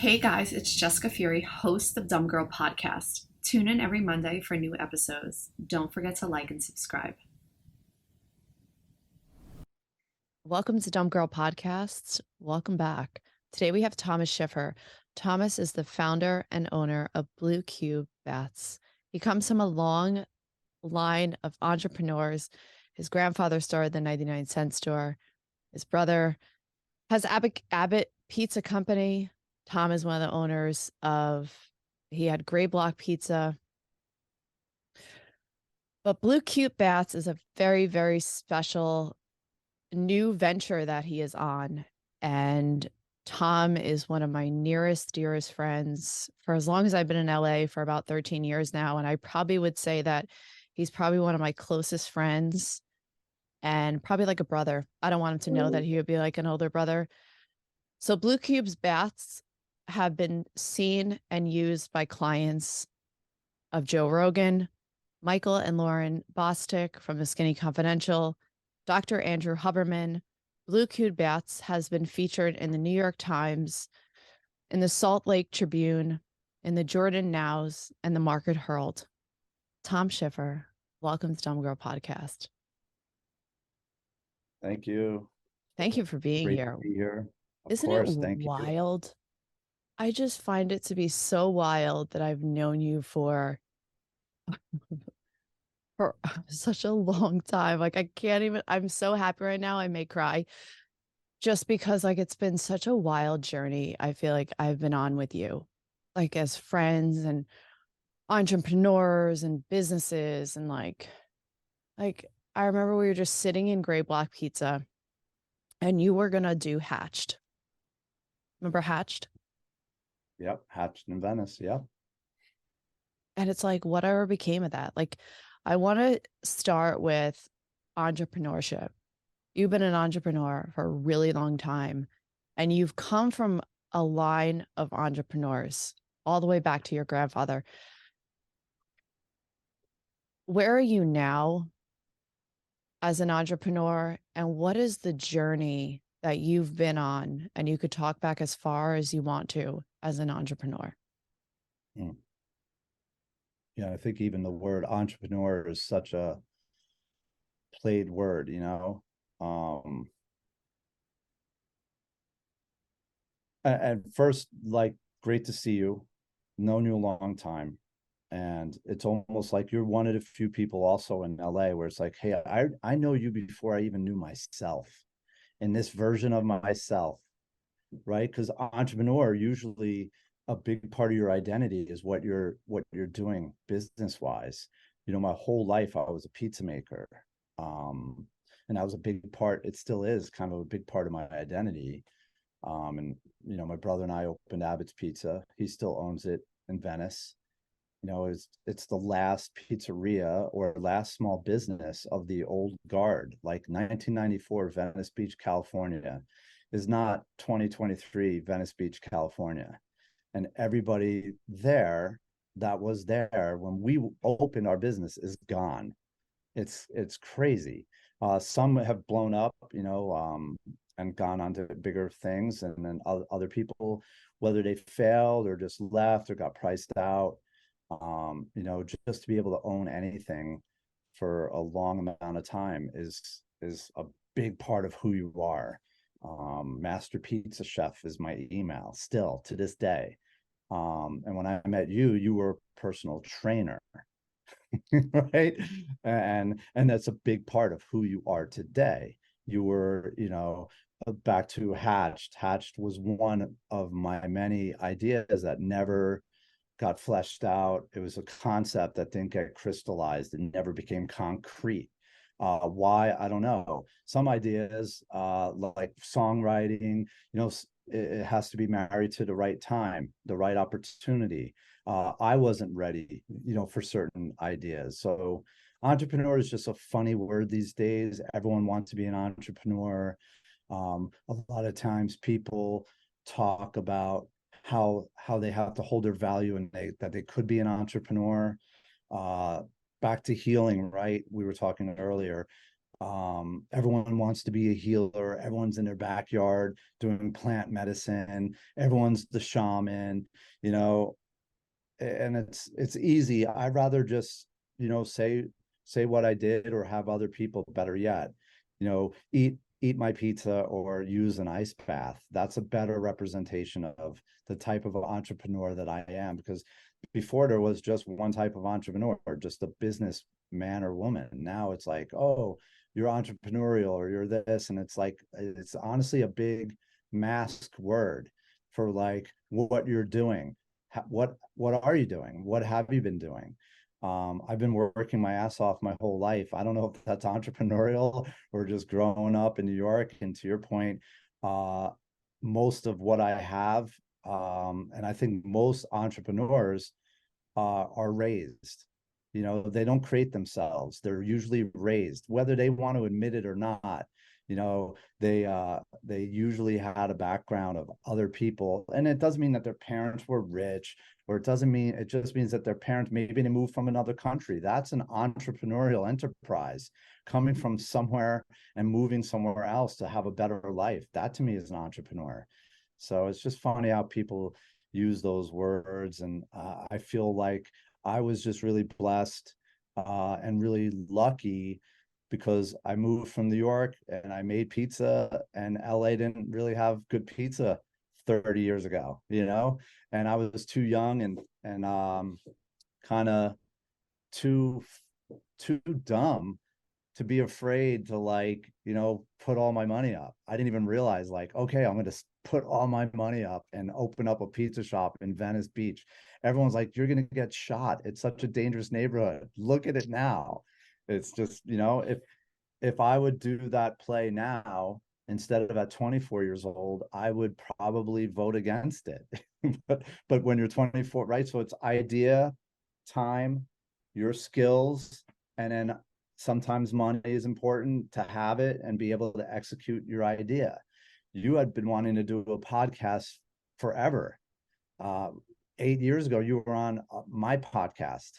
Hey guys, it's Jessica Fury, host of Dumb Girl Podcast. Tune in every Monday for new episodes. Don't forget to like and subscribe. Welcome to Dumb Girl Podcasts. Welcome back. Today we have Thomas Schiffer. Thomas is the founder and owner of Blue Cube Bats. He comes from a long line of entrepreneurs. His grandfather started the 99-cent store. His brother has Abbot Pizza Company. Tom is one of the owners of, he had Gray Block Pizza. But Blue Cube Bats is a very, very special new venture that he is on. And Tom is one of my nearest, dearest friends for as long as I've been in LA, for about 13 years now. And I probably would say that he's probably one of my closest friends and probably like a brother. I don't want him to know that he would be like an older brother. So Blue Cube's bats have been seen and used by clients of Joe Rogan, Michael and Lauryn Bosstick from The Skinny Confidential, Dr. Andrew Huberman. Blue Cube Bats has been featured in the New York Times, in the Salt Lake Tribune, in the Jordan Nows, and the Market Herald. Tom Schiffer, welcome to Dumb Girl Podcast. Thank you. Thank you for being Great here. to be here. Of Isn't course, it thank you. wild? I just find it to be so wild that I've known you for such a long time. Like I can't even, I'm so happy right now. I may cry just because like it's been such a wild journey. I feel like I've been on with you, like as friends and entrepreneurs and businesses. And like I remember we were just sitting in Gray Block Pizza and you were going to do Hatched. Remember Hatched? Yep, Hatched in Venice. Yep. And it's like, whatever became of that? Like, I want to start with entrepreneurship. You've been an entrepreneur for a really long time, and you've come from a line of entrepreneurs all the way back to your grandfather. Where are you now as an entrepreneur, and what is the journey that you've been on? And you could talk back as far as you want to as an entrepreneur. Mm. Yeah, I think even the word entrepreneur is such a played word, you know. And first, like, great to see you. Known you a long time. And it's almost like you're one of the few people also in LA where it's like, hey, I know you before I even knew myself. And this version of myself, right? Because entrepreneur, usually a big part of your identity is what you're doing business wise. You know, my whole life I was a pizza maker, and that was a big part. It still is kind of a big part of my identity. And you know, my brother and I opened Abbott's Pizza. He still owns it in Venice. You know, it's the last pizzeria or last small business of the old guard, like 1994 Venice Beach, California is not 2023 Venice Beach, California. And everybody there that was there when we opened our business is gone. It's crazy. Some have blown up, you know, and gone on to bigger things, and then other people, whether they failed or just left or got priced out, you know, just to be able to own anything for a long amount of time is a big part of who you are. Master Pizza Chef is my email still to this day. And when I met you, you were a personal trainer, right? And that's a big part of who you are today. You were, you know, back to Hatched. Hatched was one of my many ideas that never got fleshed out. It was a concept that didn't get crystallized and never became concrete. Why? I don't know. Some ideas, like songwriting, you know, it has to be married to the right time, the right opportunity. I wasn't ready, you know, for certain ideas. So entrepreneur is just a funny word these days. Everyone wants to be an entrepreneur. A lot of times people talk about how they have to hold their value and that they could be an entrepreneur. Back to healing, right? We were talking earlier. Everyone wants to be a healer. Everyone's in their backyard doing plant medicine. Everyone's the shaman, you know, and it's easy. I'd rather just, you know, say what I did, or have other people, better yet, you know, eat my pizza or use an ice bath. That's a better representation of the type of entrepreneur that I am, because before there was just one type of entrepreneur, just a business man or woman. Now it's like, oh, you're entrepreneurial, or you're this, and it's like, it's honestly a big mask word for like what you're doing. What are you doing? What have you been doing? I've been working my ass off my whole life. I don't know if that's entrepreneurial or just growing up in New York. And to your point, most of what I have, and I think most entrepreneurs are raised. You know, they don't create themselves. They're usually raised, whether they want to admit it or not. You know, they usually had a background of other people, and it doesn't mean that their parents were rich, or it doesn't mean, it just means that their parents, maybe they moved from another country. That's an entrepreneurial enterprise, coming from somewhere and moving somewhere else to have a better life. That to me is an entrepreneur. So it's just funny how people use those words, and I feel like I was just really blessed and really lucky, because I moved from New York and I made pizza, and LA didn't really have good pizza 30 years ago, you know, and I was too young and kind of too dumb to be afraid to, like, you know, put all my money up. I didn't even realize, like, okay, I'm going to put all my money up and open up a pizza shop in Venice Beach. Everyone's like, you're going to get shot. It's such a dangerous neighborhood. Look at it now. It's just, you know, if I would do that play now instead of at 24 years old, I would probably vote against it. but when you're 24, right? So it's idea, time, your skills, and then sometimes money is important to have it and be able to execute your idea. You had been wanting to do a podcast forever. 8 years ago, you were on my podcast.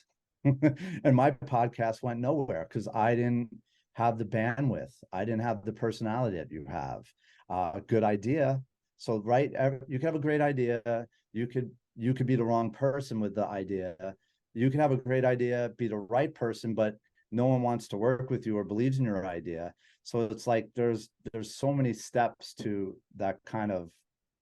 And my podcast went nowhere because I didn't have the bandwidth. I didn't have the personality that you have. Good idea. So, right, you could have a great idea. You could be the wrong person with the idea. You can have a great idea, be the right person, but no one wants to work with you or believes in your idea. So it's like there's so many steps to that kind of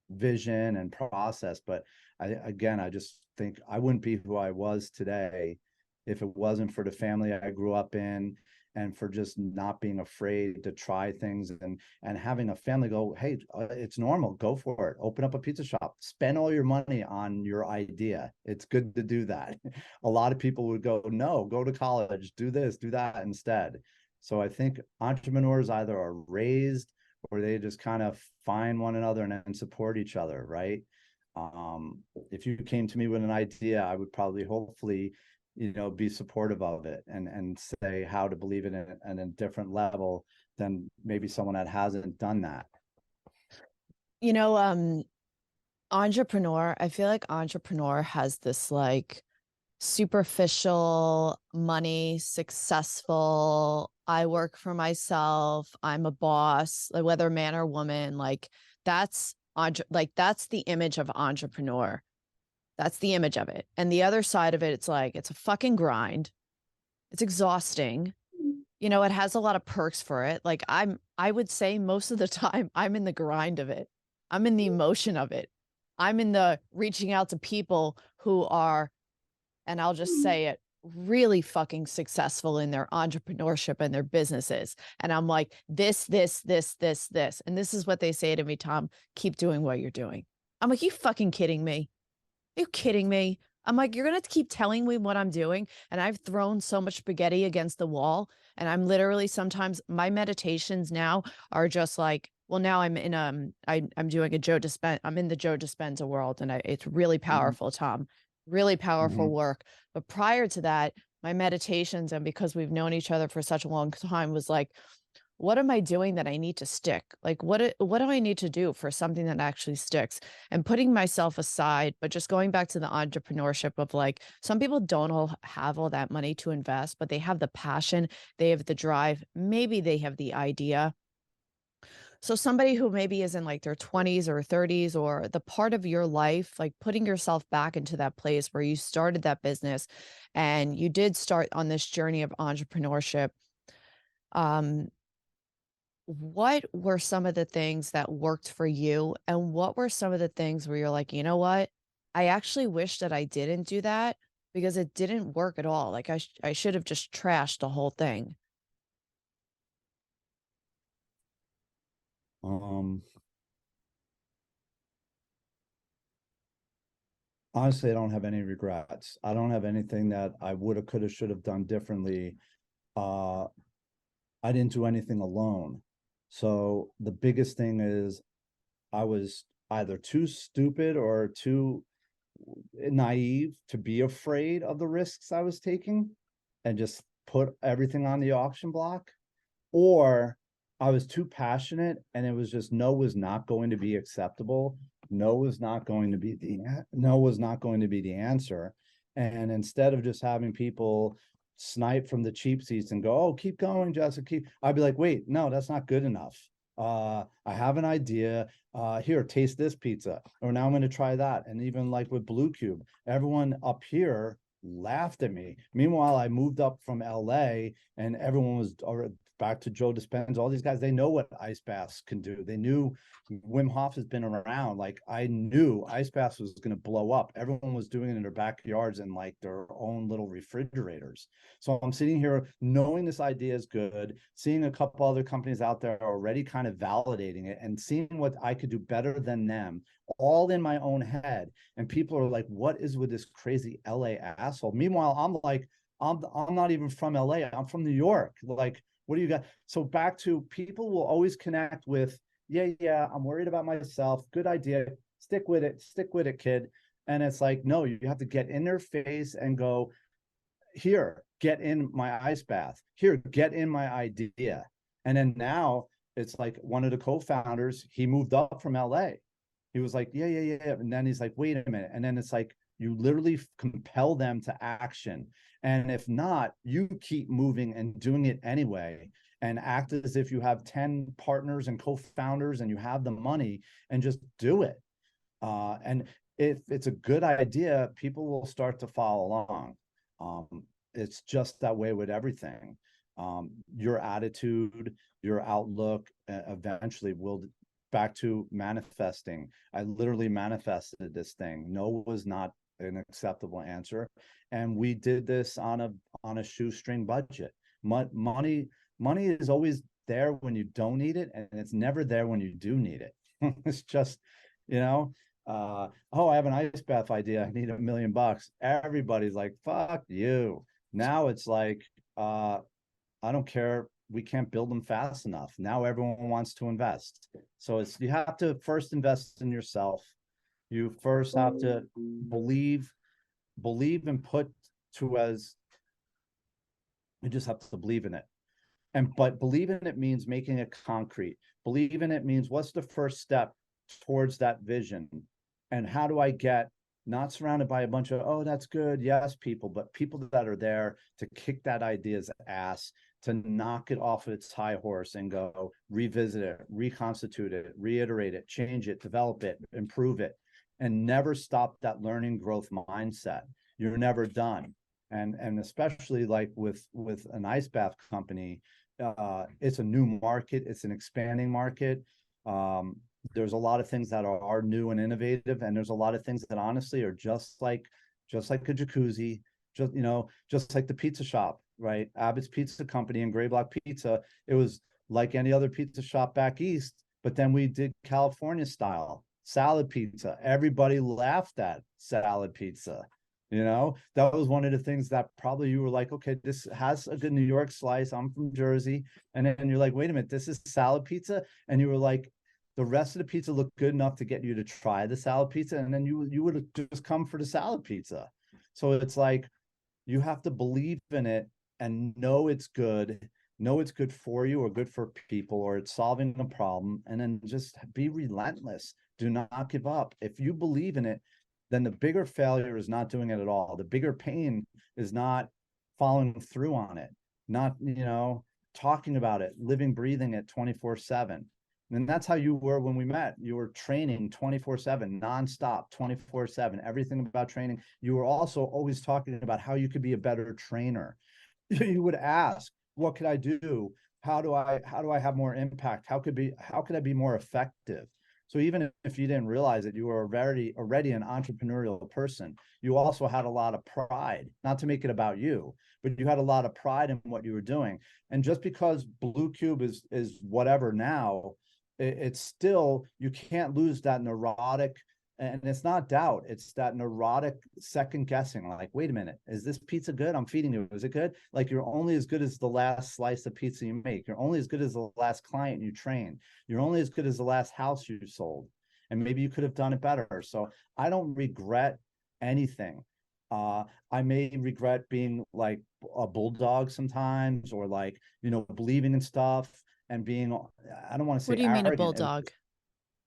vision and process. But I just think I wouldn't be who I was today if it wasn't for the family I grew up in, and for just not being afraid to try things, and having a family go, hey, it's normal, go for it, open up a pizza shop, spend all your money on your idea. It's good to do that. A lot of people would go, no, go to college, do this, do that instead. So I think entrepreneurs either are raised, or they just kind of find one another and support each other, right? If you came to me with an idea, I would probably, hopefully, you know, be supportive of it and say how to believe it in a different level than maybe someone that hasn't done that. You know, entrepreneur, I feel like entrepreneur has this like superficial money, successful, I work for myself, I'm a boss, like whether man or woman, like that's the image of entrepreneur. That's the image of it. And the other side of it, it's like, it's a fucking grind. It's exhausting. You know, it has a lot of perks for it. Like I would say most of the time I'm in the grind of it. I'm in the emotion of it. I'm in the reaching out to people who are, and I'll just say it, really fucking successful in their entrepreneurship and their businesses. And I'm like, this. And this is what they say to me, Tom, keep doing what you're doing. I'm like, you fucking kidding me? Are you kidding me? I'm like, you're going to keep telling me what I'm doing. And I've thrown so much spaghetti against the wall. And I'm literally, sometimes my meditations now are just like, well, now I'm in, I'm doing I'm in the Joe Dispenza world. And it's really powerful, Tom, really powerful work. But prior to that, my meditations, and because we've known each other for such a long time, was like, what am I doing that I need to stick? Like, what do I need to do for something that actually sticks? And putting myself aside, but just going back to the entrepreneurship of like, some people don't all have all that money to invest, but they have the passion, they have the drive, maybe they have the idea. So somebody who maybe is in like their 20s or 30s, or the part of your life, like putting yourself back into that place where you started that business and you did start on this journey of entrepreneurship. Um, what were some of the things that worked for you? And what were some of the things where you're like, you know what? I actually wish that I didn't do that because it didn't work at all. Like I should have just trashed the whole thing. Um, Honestly, I don't have any regrets. I don't have anything that I would have, could have, should have done differently. Uh, I didn't do anything alone. So the biggest thing is I was either too stupid or too naive to be afraid of the risks I was taking and just put everything on the auction block, or I was too passionate and it was just no was not going to be acceptable. No was not going to be the answer. And instead of just having people snipe from the cheap seats and go, oh, keep going, Jessica, I'd be like, wait, no, that's not good enough. I have an idea. Here, taste this pizza. Or now I'm going to try that. And even like with Blue Cube, everyone up here laughed at me. Meanwhile, I moved up from LA and everyone was back to Joe Dispenza, all these guys, they know what ice baths can do. They knew Wim Hof has been around. Like I knew ice baths was going to blow up. Everyone was doing it in their backyards and like their own little refrigerators. So I'm sitting here knowing this idea is good, seeing a couple other companies out there already kind of validating it and seeing what I could do better than them, all in my own head. And people are like, what is with this crazy LA asshole? Meanwhile, I'm like, I'm not even from LA. I'm from New York. Like, what do you got? So back to people will always connect with, yeah, I'm worried about myself. Good idea. Stick with it, kid. And it's like, no, you have to get in their face and go, here, get in my ice bath. Here, get in my idea. And then now it's like one of the co-founders, he moved up from LA. He was like, yeah. And then he's like, wait a minute. And then it's like, you literally compel them to action. And if not, you keep moving and doing it anyway and act as if you have 10 partners and co-founders and you have the money and just do it. And if it's a good idea, people will start to follow along. It's just that way with everything. Your attitude, your outlook, eventually will back to manifesting. I literally manifested this thing. No was not an acceptable answer, and we did this on a shoestring budget. Money is always there when you don't need it, and it's never there when you do need it. It's just, oh, I have an ice bath idea. I need $1 million. Everybody's like, fuck you. Now it's like, I don't care. We can't build them fast enough. Now everyone wants to invest. So you have to first invest in yourself. You first have to believe and put to as you just have to believe in it. But believe in it means making it concrete. Believe in it means what's the first step towards that vision? And how do I get not surrounded by a bunch of, oh, that's good, yes, people, but people that are there to kick that idea's ass, to knock it off its high horse and go revisit it, reconstitute it, reiterate it, change it, develop it, improve it, and never stop that learning growth mindset. You're never done. And especially like with an ice bath company, it's a new market, it's an expanding market. There's a lot of things that are new and innovative, and there's a lot of things that honestly are just like a jacuzzi, just like the pizza shop, right? Abbott's Pizza Company and Gray Block Pizza. It was like any other pizza shop back east, but then we did California style salad pizza. Everybody laughed at salad pizza. That was one of the things that probably you were like, okay, this has a good New York slice. I'm from Jersey. And then you're like, wait a minute, this is salad pizza. And you were like, the rest of the pizza looked good enough to get you to try the salad pizza. And then you would have just come for the salad pizza. So it's like, you have to believe in it and know it's good, know it's good for you or good for people, or it's solving a problem, and then just be relentless. Do not give up. If you believe in it, then the bigger failure is not doing it at all. The bigger pain is not following through on it, not, talking about it, living, breathing it 24/7. And that's how you were when we met. You were training 24/7, nonstop, 24/7, everything about training. You were also always talking about how you could be a better trainer. You would ask, what could I do? How do I have more impact? How could I be more effective? So even if you didn't realize it, you were already an entrepreneurial person. You also had a lot of pride, not to make it about you, but you had a lot of pride in what you were doing. And just because Blue Cube is whatever now, it's still, you can't lose that neurotic, and it's not doubt, it's that neurotic second guessing, like, wait a minute, is this pizza good? I'm feeding you, is it good? Like, you're only as good as the last slice of pizza you make. You're only as good as the last client you train. You're only as good as the last house you sold, and maybe you could have done it better. So I don't regret anything. I may regret being like a bulldog sometimes, or like, believing in stuff and being, I don't want to say What do you mean a arrogant, bulldog?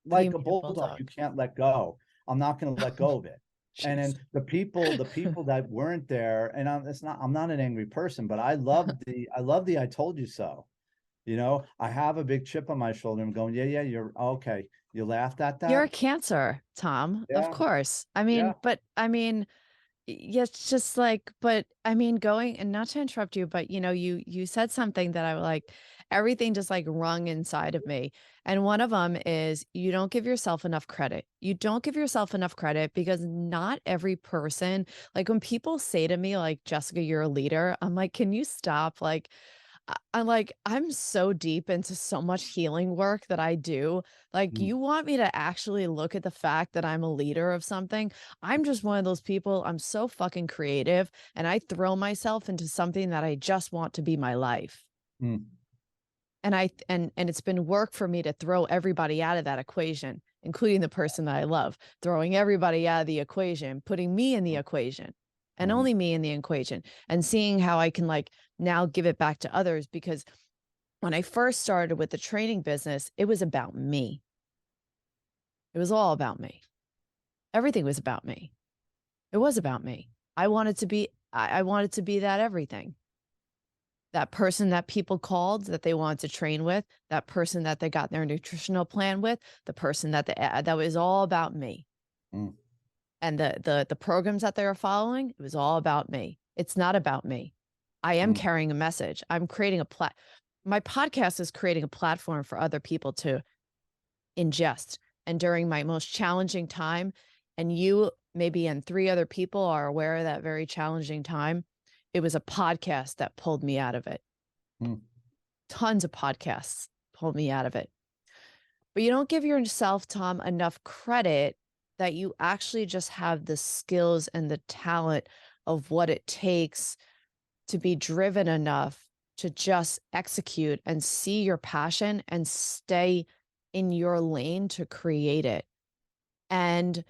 What do you like a mean a bulldog, bulldog? you can't let go. I'm not going to let go of it. And Jeez. then the people that weren't there, and I'm not an angry person, but I love the I told you so. I have a big chip on my shoulder. I'm going, yeah, you're okay. You laughed at You're that? a Cancer, Tom. Of Yeah, course. yeah. Yeah, it's just like, but I mean, going, and not to interrupt you, but you said something that I like, everything just like rung inside of me. And one of them is, you don't give yourself enough credit. You don't give yourself enough credit, because not every person, like when people say to me, like, Jessica, you're a leader, I'm like, can you stop? Like, I'm like, I'm so deep into so much healing work that I do. Like, Mm, you want me to actually look at the fact that I'm a leader of something? I'm just one of those people. I'm so fucking creative, and I throw myself into something that I just want to be my life. mm, And it's been work for me to throw everybody out of that equation, including the person that I love, throwing everybody out of the equation, putting me in the equation, and mm, only me in the equation, and seeing how I can like now give it back to others. Because when I first started with the training business, it was about me. It was all about me. Everything was about me. It was about me. I wanted to be that everything. That person that people called that they wanted to train with, that person that they got their nutritional plan with, the person that was all about me. mm, And the programs that they were following, it was all about me. It's not about me. I am mm, carrying a message. I'm creating my podcast is creating a platform for other people to ingest. And during my most challenging time, and you maybe and three other people are aware of that very challenging time, it was a podcast that pulled me out of it. mm, Tons of podcasts pulled me out of it. But you don't give yourself, Tom, enough credit that you actually just have the skills and the talent of what it takes to be driven enough to just execute and see your passion and stay in your lane to create it. And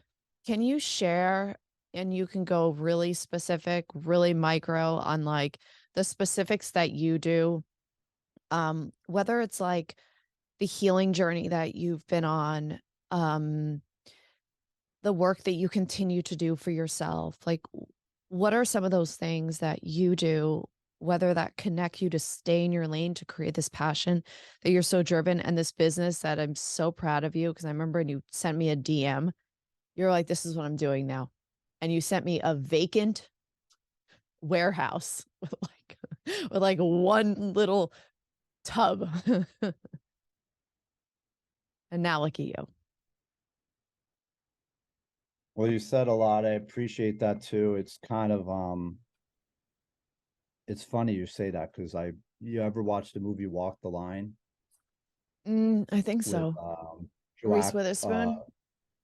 can you share, and you can go really specific, really micro on like the specifics that you do, whether it's like the healing journey that you've been on, um, the work that you continue to do for yourself, like what are some of those things that you do, whether that connect you to stay in your lane to create this passion that you're so driven, and this business that I'm so proud of you, because I remember when you sent me a DM, you're like, this is what I'm doing now. And you sent me a vacant warehouse with like one little tub. And now look at you. Well, you said a lot. I appreciate that too. It's kind of it's funny you say that, because you ever watched the movie Walk the Line I think with so. Reese Joaquin? Witherspoon,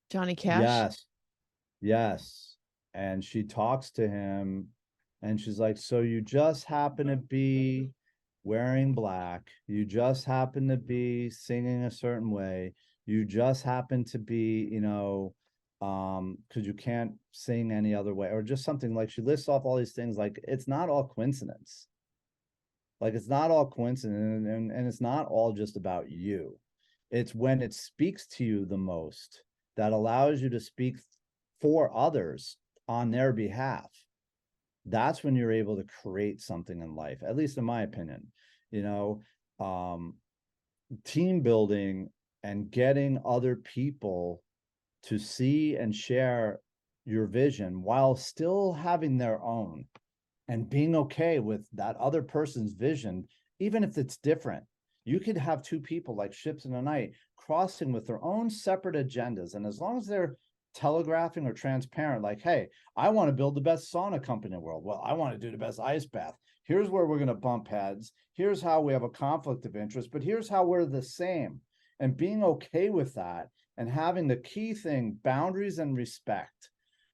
Johnny Cash. Yes, yes. And she talks to him, and she's like, so you just happen to be wearing black, you just happen to be singing a certain way, you just happen to be, because you can't sing any other way, or just something, like she lists off all these things, like it's not all coincidence. Like, it's not all coincidence, and it's not all just about you. It's when it speaks to you the most that allows you to speak for others on their behalf. That's when you're able to create something in life, at least in my opinion. You know, team building and getting other people to see and share your vision while still having their own, and being okay with that other person's vision, even if it's different. You could have two people like ships in the night crossing with their own separate agendas. And as long as they're telegraphing or transparent, like, hey, I want to build the best sauna company in the world. Well, I want to do the best ice bath. Here's where we're going to bump heads. Here's how we have a conflict of interest, but here's how we're the same. And being okay with that, and having the key thing, boundaries and respect.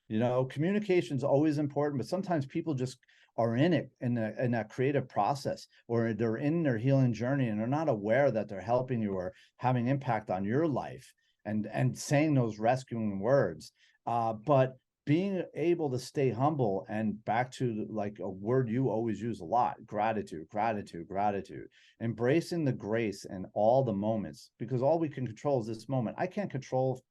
You know, communication is always important, but sometimes people just are in it in that creative process, or they're in their healing journey and they're not aware that they're helping you or having impact on your life, and saying those rescuing words. But being able to stay humble, and back to like a word you always use a lot, gratitude, gratitude, gratitude, embracing the grace in all the moments, because all we can control is this moment. I can't control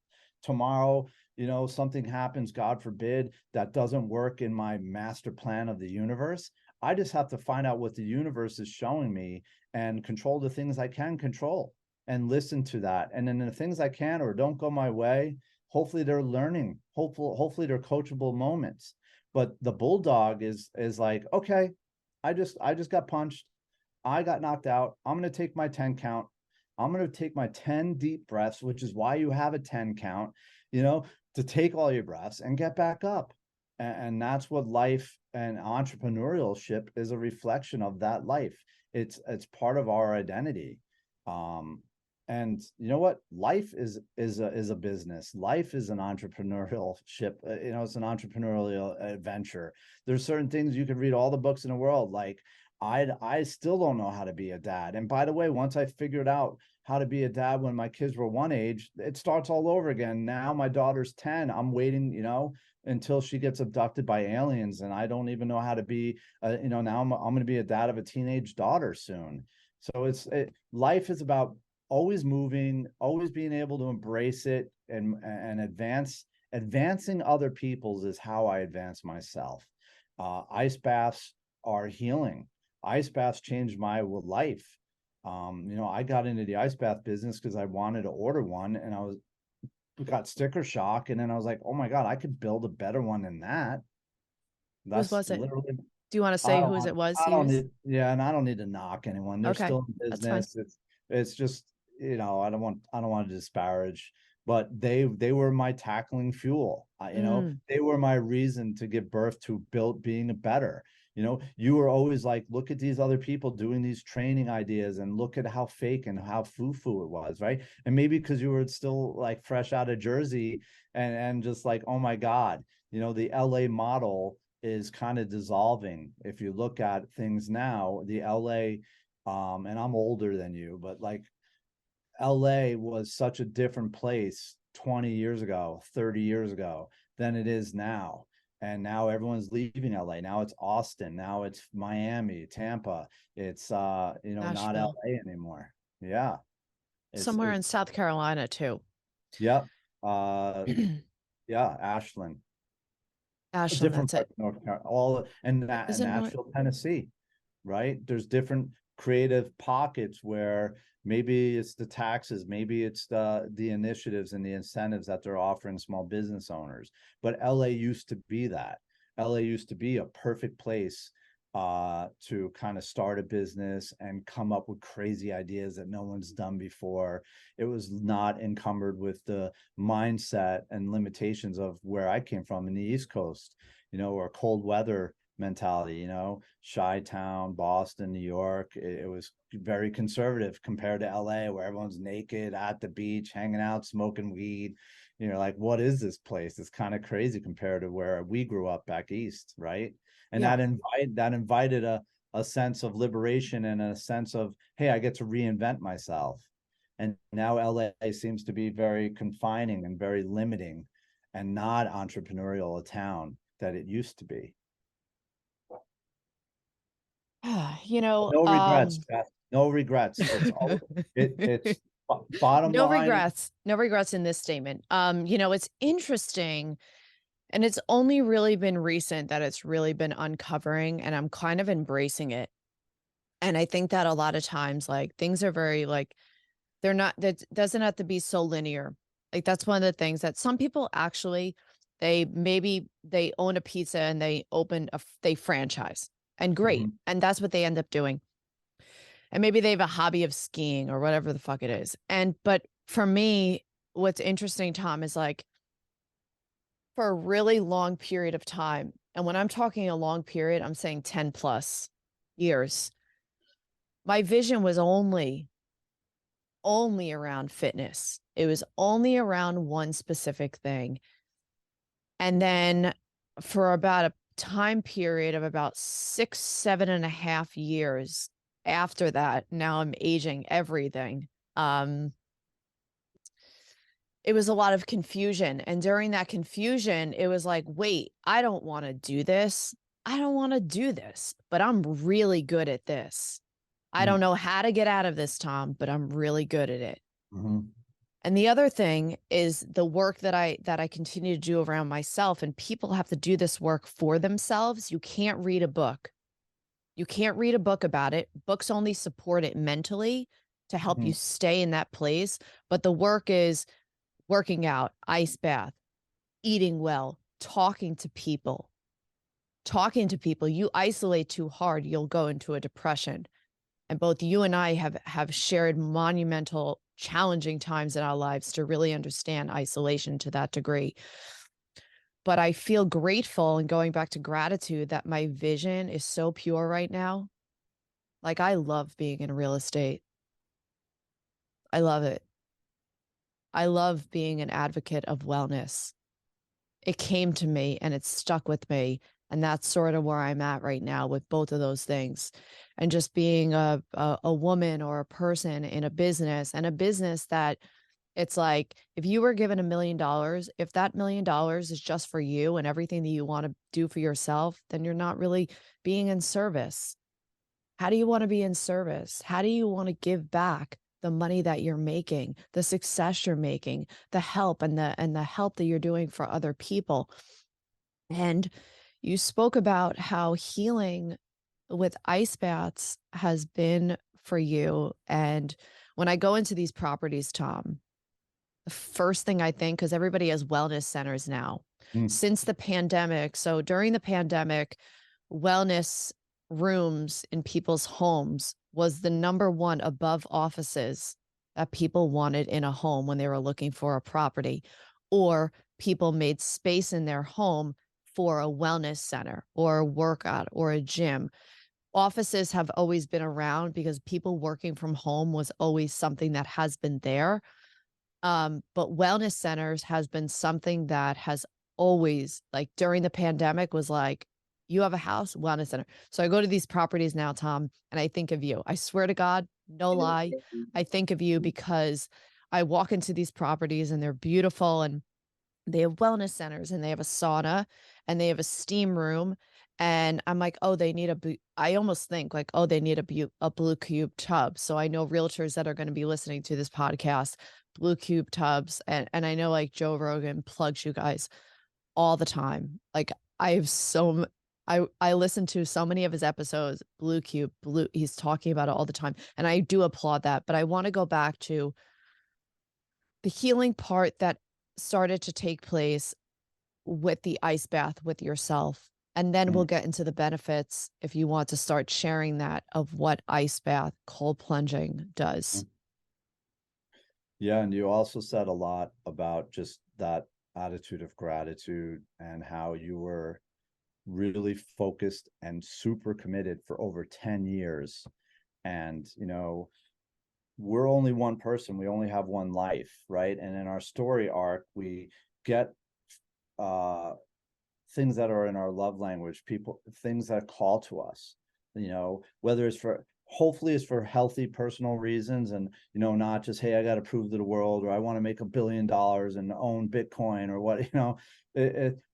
tomorrow, you know, something happens, God forbid, that doesn't work in my master plan of the universe. I just have to find out what the universe is showing me and control the things I can control and listen to that. And then the things I can or don't go my way, hopefully they're learning, hopefully they're coachable moments. But the bulldog is like, okay, I just got punched, I got knocked out, I'm going to take my 10 count, I'm going to take my 10 deep breaths, which is why you have a 10 count, you know, to take all your breaths and get back up. And that's what life and entrepreneurship is, a reflection of that life. It's part of our identity. And you know what? Life is a business. Life is an entrepreneurship. You know, it's an entrepreneurial adventure. There's certain things you could read all the books in the world. Like, I still don't know how to be a dad. And by the way, once I figured out how to be a dad when my kids were one age, it starts all over again. Now my daughter's 10. I'm waiting, you know, until she gets abducted by aliens, and I don't even know how to be. You know, now I'm going to be a dad of a teenage daughter soon. So life is about always moving, always being able to embrace it, and advancing other people's is how I advance myself. Ice baths are healing. Ice baths changed my life. You know, I got into the ice bath business because I wanted to order one, and got sticker shock, and then I was like, oh my God, I could build a better one than that. Whose That's was it? literally, Do you want to say whose it was? I don't need, yeah, and I don't need to knock anyone. They're Okay, still in that's fine. business. It's just, you know, I don't want to disparage, but they were my tackling fuel. You know, they were my reason to give birth to being a better. You know, you were always like, look at these other people doing these training ideas, and look at how fake and how foo-foo it was, right? And maybe because you were still like fresh out of Jersey, and just like, oh my God, you know, the LA model is kind of dissolving. If you look at things now, the LA, and I'm older than you, but like, LA was such a different place 20 years ago, 30 years ago than it is now. And now everyone's leaving LA. Now it's Austin. Now it's Miami, Tampa. It's you know, not Nashville. LA anymore. Yeah. Somewhere in South Carolina too. Yep. Yeah, Ashland. Ashland, Different that's part it. of North Carolina, all and Is it North? Nashville, Tennessee, right? There's different creative pockets where maybe it's the taxes, maybe it's the initiatives and the incentives that they're offering small business owners. But LA used to be that. LA used to be a perfect place to kind of start a business and come up with crazy ideas that no one's done before. It was not encumbered with the mindset and limitations of where I came from in the East Coast, you know, or cold weather mentality, you know, Chi-town, Boston, New York. It was very conservative compared to LA, where everyone's naked at the beach, hanging out, smoking weed. You know, like, what is this place? It's kind of crazy compared to where we grew up back east, right? And Yeah. that invited a sense of liberation and a sense of, hey, I get to reinvent myself. And now LA seems to be very confining and very limiting, and not entrepreneurial a town that it used to be. You know, No regrets, Beth. No regrets. It's all it's bottom no line. regrets. No regrets in this statement. You know, it's interesting. And it's only really been recent that it's really been uncovering, and I'm kind of embracing it. And I think that a lot of times, like, things are very like, they're not, that doesn't have to be so linear. Like, that's one of the things that some people actually, they own a pizza and they franchise, and great. Mhm. And that's what they end up doing. And maybe they have a hobby of skiing or whatever the fuck it is. But for me, what's interesting, Tom, is like, for a really long period of time. And when I'm talking a long period, I'm saying 10 plus years. My vision was only around fitness. It was only around one specific thing. And then for about a time period of about 6, 7.5 years after that, now I'm aging everything. It was a lot of confusion. And during that confusion, it was like, wait, I don't want to do this. I don't want to do this, but I'm really good at this. I don't know how to get out of this, Tom, but I'm really good at it. Mhm. And the other thing is the work that I continue to do around myself, and people have to do this work for themselves. You can't read a book. You can't read a book about it. Books only support it mentally to help you Mhm. stay in that place. But the work is working out, ice bath, eating well, talking to people. Talking to people. You isolate too hard, you'll go into a depression. And both you and I have shared monumental, challenging times in our lives to really understand isolation to that degree. But I feel grateful, and going back to gratitude, that my vision is so pure right now. Like, I love being in real estate. I love it. I love being an advocate of wellness. It came to me and it stuck with me. And that's sort of where I'm at right now with both of those things. And just being a woman or a person in a business, and a business that, it's like, if you were given $1 million, if that $1 million is just for you and everything that you want to do for yourself, then you're not really being in service. How do you want to be in service? How do you want to give back the money that you're making, the success you're making, the help and the help that you're doing for other people? And you spoke about how healing with ice baths has been for you. And when I go into these properties, Tom, the first thing I think, because everybody has wellness centers now Mm. since the pandemic. So during the pandemic, wellness rooms in people's homes was the number one above offices that people wanted in a home when they were looking for a property, or people made space in their home for a wellness center or a workout or a gym. Offices have always been around because people working from home was always something that has been there. But wellness centers has been something that has always, like, during the pandemic, was like, you have a house, wellness center. So I go to these properties now, Tom, and I think of you. I swear to God, no lie. I think of you because I walk into these properties and they're beautiful, and they have wellness centers, and they have a sauna, and they have a steam room. And I'm like, oh, they need I almost think like, oh, they need a Blue Cube tub. So I know realtors that are going to be listening to this podcast, Blue Cube tubs. And I know, like, Joe Rogan plugs you guys all the time. Like, I have I listen to so many of his episodes, Blue Cube, he's talking about it all the time. And I do applaud that. But I want to go back to the healing part that started to take place with the ice bath with yourself. And then we'll Mm. get into the benefits, if you want to start sharing that, of what ice bath, cold plunging does. Yeah, and you also said a lot about just that attitude of gratitude and how you were really focused and super committed for over 10 years. And, we're only one person, we only have one life, right? And in our story arc, we get uh things that are in our love language, people, things that call to us, whether it's for hopefully it's for healthy personal reasons, and not just, hey, I got to prove to the world, or I want to make $1 billion and own Bitcoin, or what.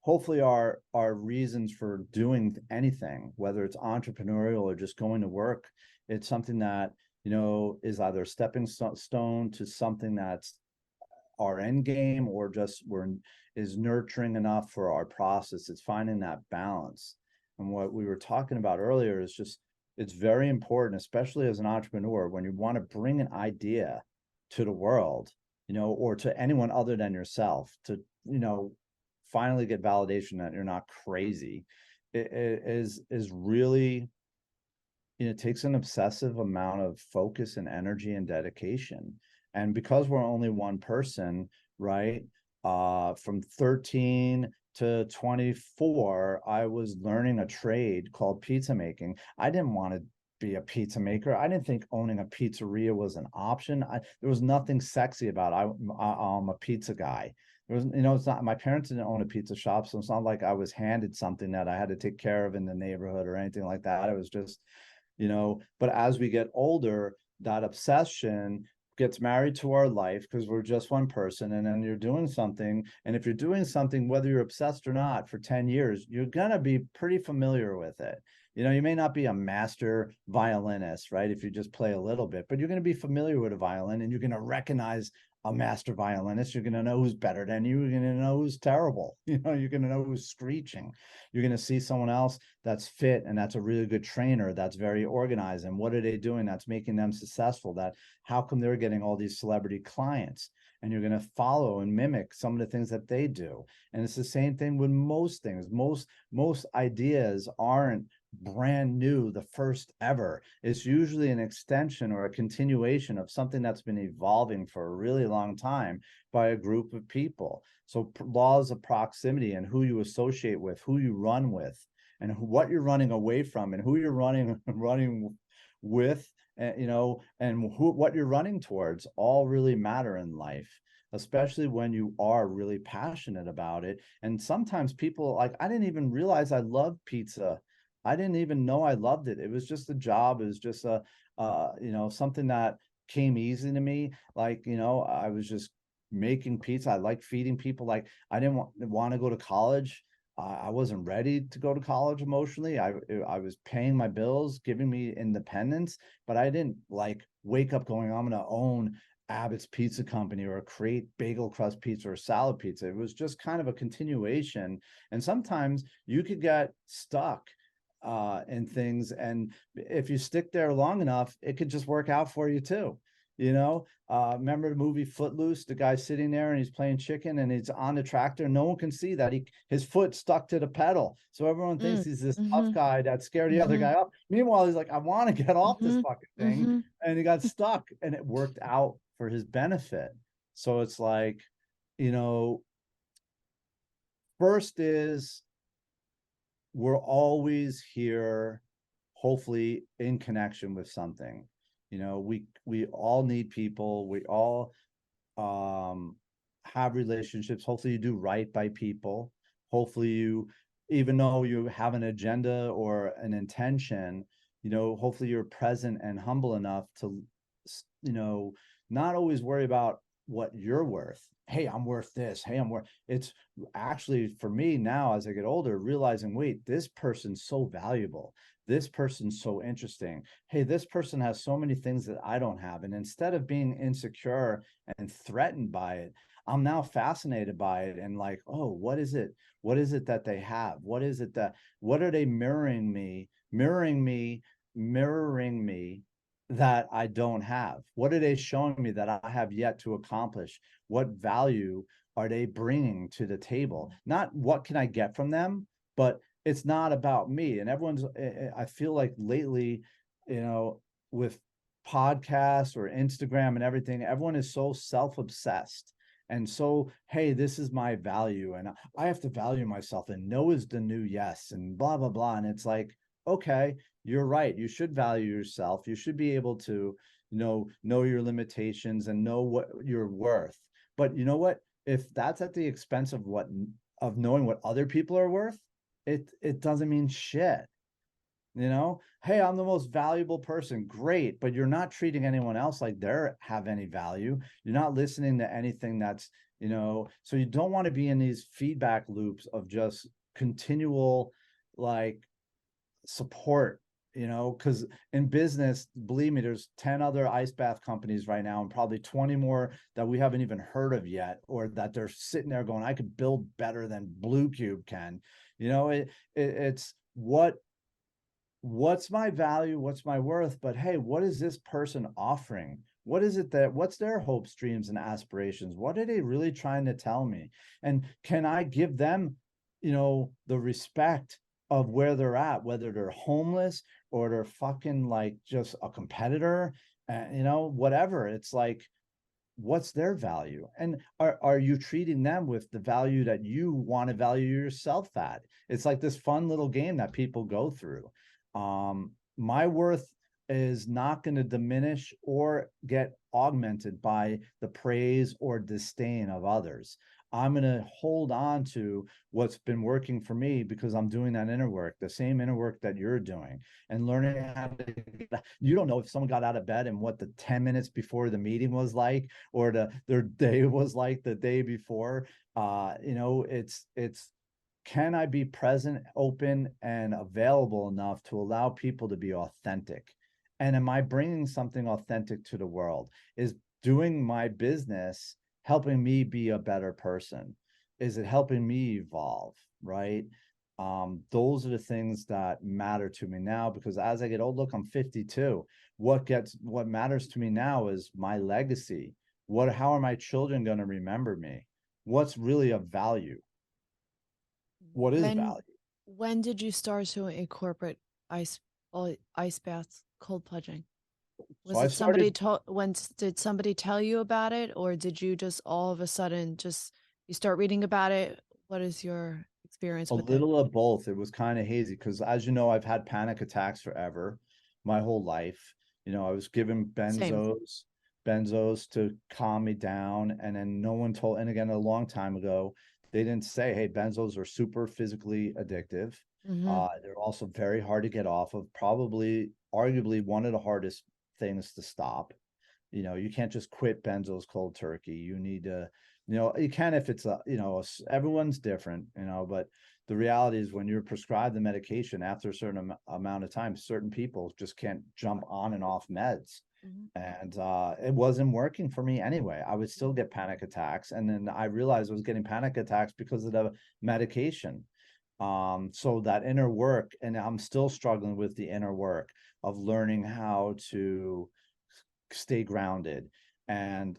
Hopefully our reasons for doing anything, whether it's entrepreneurial or just going to work, it's something that is either a stepping stone to something that's our end game, or just is nurturing enough for our process. It's finding that balance. And what we were talking about earlier is just, it's very important, especially as an entrepreneur, when you want to bring an idea to the world, or to anyone other than yourself, to finally get validation that you're not crazy. It is really, it takes an obsessive amount of focus and energy and dedication. And because we're only one person, right? From 13 to 24, I was learning a trade called pizza making. I didn't want to be a pizza maker. I didn't think owning a pizzeria was an option. There was nothing sexy about I'm a pizza guy. There was, it's not, my parents didn't own a pizza shop, so it's not like I was handed something that I had to take care of in the neighborhood or anything like that. It was just, but as we get older, that obsession gets married to our life, because we're just one person. And then you're doing something, and if you're doing something, whether you're obsessed or not, for 10 years, you're gonna be pretty familiar with it. You may not be a master violinist, right, if you just play a little bit, but you're going to be familiar with a violin, and you're going to recognize a master violinist. You're going to know who's better than you. You're going to know who's terrible. You're going to know who's screeching. You're going to see someone else that's fit, and that's a really good trainer, that's very organized. And what are they doing that's making them successful? That how come they're getting all these celebrity clients? And you're going to follow and mimic some of the things that they do. And it's the same thing with most things. Most ideas aren't brand new, the first ever. It's usually an extension or a continuation of something that's been evolving for a really long time by a group of people. So laws of proximity, and who you associate with, who you run with, and what you're running away from, and who you're running with, and what you're running towards, all really matter in life, especially when you are really passionate about it. And sometimes people, like, I didn't even realize I loved pizza. I didn't even know I loved it. It was just a job. It was just something that came easy to me. Like, I was just making pizza. I like feeding people. Like, I didn't want to go to college. I wasn't ready to go to college emotionally. I was paying my bills, giving me independence, but I didn't like wake up going, I'm going to own Abbott's Pizza Company or create bagel crust pizza or salad pizza. It was just kind of a continuation. And sometimes you could get stuck in things, and if you stick there long enough, it could just work out for you too. Remember the movie Footloose? The guy's sitting there and he's playing chicken, and he's on the tractor. No one can see that his foot stuck to the pedal, so everyone thinks he's this tough guy that scared the other guy up. Meanwhile, he's like, I want to get off this fucking thing, and he got stuck, and it worked out for his benefit. So it's like, first is, we're always here, hopefully in connection with something. We all need people. We all have relationships. Hopefully you do right by people. Hopefully you, even though you have an agenda or an intention, hopefully you're present and humble enough to, not always worry about what you're worth. Hey, I'm worth this. Hey, I'm worth. It's actually, for me now, as I get older, realizing, wait, this person's so valuable. This person's so interesting. Hey, this person has so many things that I don't have. And instead of being insecure and threatened by it, I'm now fascinated by it, and like, oh, what is it? What is it that they have? What is it that, what are they mirroring me that I don't have? What are they showing me that I have yet to accomplish? What value are they bringing to the table? Not what can I get from them, but it's not about me. And I feel like lately, with podcasts or Instagram and everything, everyone is so self-obsessed. And so, hey, this is my value, and I have to value myself, and no is the new yes, and blah, blah, blah. And it's like, okay, you're right. You should value yourself. You should be able to, know your limitations and know what you're worth. But you know what? If that's at the expense of knowing what other people are worth, it doesn't mean shit. Hey, I'm the most valuable person. Great. But you're not treating anyone else like they have any value. You're not listening to anything that's, so you don't want to be in these feedback loops of just continual like support, because in business, believe me, there's 10 other ice bath companies right now and probably 20 more that we haven't even heard of yet, or that they're sitting there going, I could build better than Blue Cube can. It's what's my value, what's my worth, but hey, what is this person offering? What's their hopes, dreams, and aspirations? What are they really trying to tell me? And can I give them, the respect of where they're at, whether they're homeless or they're fucking like just a competitor, whatever. It's like, what's their value? And are you treating them with the value that you want to value yourself at? It's like this fun little game that people go through. My worth is not going to diminish or get augmented by the praise or disdain of others. I'm going to hold on to what's been working for me because I'm doing that inner work, the same inner work that you're doing, and learning how to. You don't know if someone got out of bed and what the 10 minutes before the meeting was like, or their day was like the day before. It's can I be present, open, and available enough to allow people to be authentic? And am I bringing something authentic to the world? Is doing my business helping me be a better person? Is it helping me evolve? Right. Those are the things that matter to me now, because as I get old, look, I'm 52. What matters to me now is my legacy. How are my children going to remember me? What's really of value? What is When value? when did you start to incorporate ice ice baths, cold plunging? So Was I it somebody started told did somebody tell you about it, or did you just all of a sudden you start reading about it? What is your experience a with it? little of both. It was kind of hazy because, as you know, I've had panic attacks forever, my whole life. I was given Same. benzos to calm me down. And then no one told, and again, a long time ago, they didn't say, hey, benzos are super physically addictive. Mm-hmm. They're also very hard to get off of, probably, arguably, one of the hardest things to stop. You can't just quit benzos cold turkey. You need to, you can if it's everyone's different, but the reality is when you're prescribed the medication after a certain amount of time, certain people just can't jump on and off meds. Mm-hmm. And it wasn't working for me anyway. I would still get panic attacks. And then I realized I was getting panic attacks because of the medication. So that inner work, and I'm still struggling with the inner work of learning how to stay grounded. And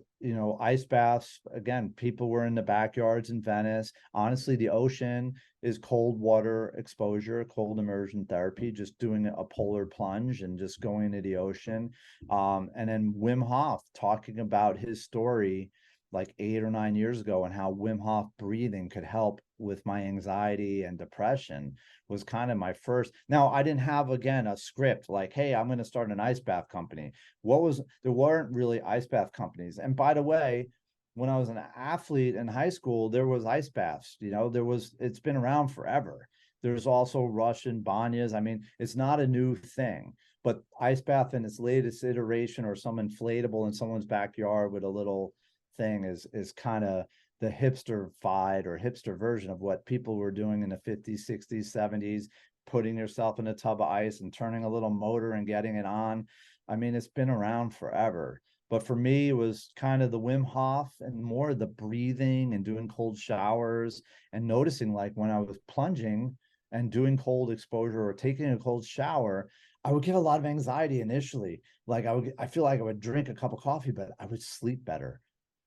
ice baths, again, people were in the backyards in Venice. Honestly, the ocean is cold water exposure, cold immersion therapy, just doing a polar plunge and just going into the ocean. And then Wim Hof talking about his story like 8 or 9 years ago, and how Wim Hof breathing could help with my anxiety and depression was kind of my first. Now, I didn't have, again, a script like, hey, I'm going to start an ice bath company. There weren't really ice bath companies. And by the way, when I was an athlete in high school, there was ice baths. It's been around forever. There's also Russian banyas. I mean, it's not a new thing, but ice bath in its latest iteration, or some inflatable in someone's backyard with a little thing, is kind of the hipster-fied or hipster version of what people were doing in the 50s, 60s, 70s, putting yourself in a tub of ice and turning a little motor and getting it on. I mean, it's been around forever. But for me, it was kind of the Wim Hof and more the breathing and doing cold showers, and noticing, like, when I was plunging and doing cold exposure or taking a cold shower, I would get a lot of anxiety initially. Like I feel like I would drink a cup of coffee, but I would sleep better.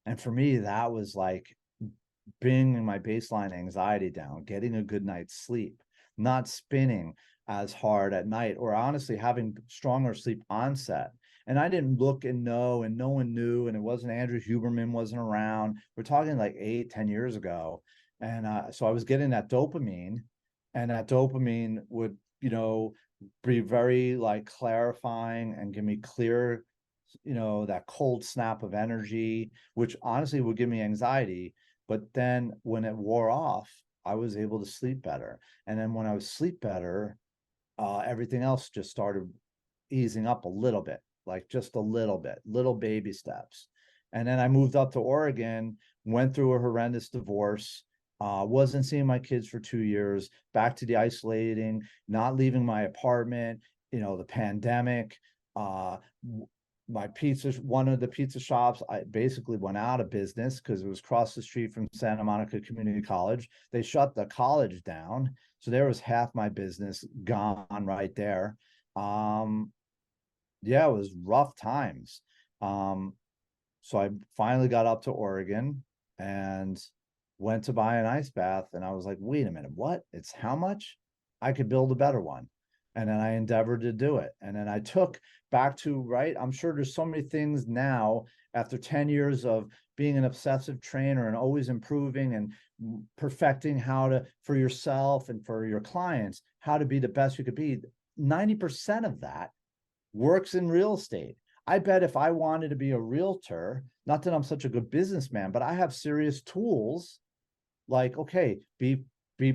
And for me, that was like bringing my baseline anxiety down, getting a good night's sleep, not spinning as hard at night, or honestly having stronger sleep onset. And I didn't look and know, and no one knew, and it wasn't Andrew Huberman wasn't around. We're talking like 8, 10 years ago. And so I was getting that dopamine, and that dopamine would, be very like clarifying and give me clear, that cold snap of energy, which honestly would give me anxiety. But then when it wore off, I was able to sleep better. And then when I was sleep better, everything else just started easing up a little bit, like just a little bit, little baby steps. And then I moved up to Oregon, went through a horrendous divorce, wasn't seeing my kids for 2 years, back to the isolating, not leaving my apartment, the pandemic, my one of the pizza shops, I basically went out of business because it was across the street from Santa Monica Community College. They shut the college down. So there was half my business gone right there. Yeah, it was rough times. So I finally got up to Oregon and went to buy an ice bath. And I was like, wait a minute, what? It's how much? I could build a better one. And then I endeavored to do it. And then I took back to, right, I'm sure there's so many things now after 10 years of being an obsessive trainer and always improving and perfecting how to, for yourself and for your clients, how to be the best you could be. 90% of that works in real estate. I bet if I wanted to be a realtor, not that I'm such a good businessman, but I have serious tools like, okay, be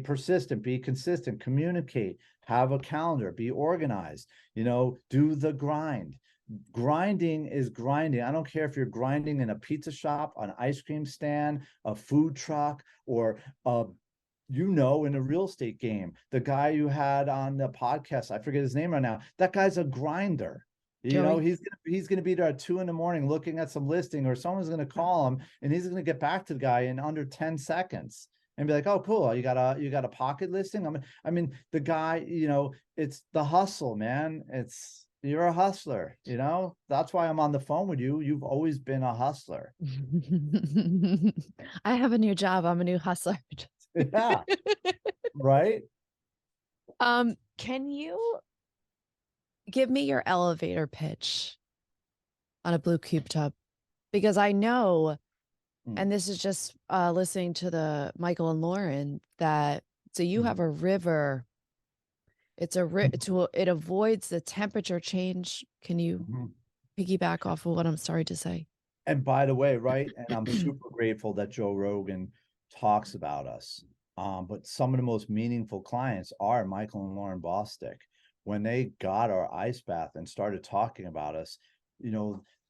persistent, be consistent, communicate, have a calendar, be organized, do the grind. Grinding is grinding. I don't care if you're grinding in a pizza shop, an ice cream stand, a food truck, or in a real estate game. The guy you had on the podcast, I forget his name right now. That guy's a grinder. Joey. He's gonna be there at 2 a.m. looking at some listing, or someone's gonna call him and he's gonna get back to the guy in under 10 seconds and be like, oh, cool, you got a pocket listing. I mean, the guy, it's the hustle, man. You're a hustler, that's why I'm on the phone with you. You've always been a hustler. I have a new job. I'm a new hustler. Yeah. Right. Can you give me your elevator pitch on a blue cube tub? Because I know, and this is just listening to the Michael and Lauryn, that so you have a river. It avoids the temperature change. Can you piggyback off of what I'm sorry to say? And by the way, right, and I'm super grateful that Joe Rogan talks about us. But some of the most meaningful clients are Michael and Lauryn Bosstick. When they got our ice bath and started talking about us,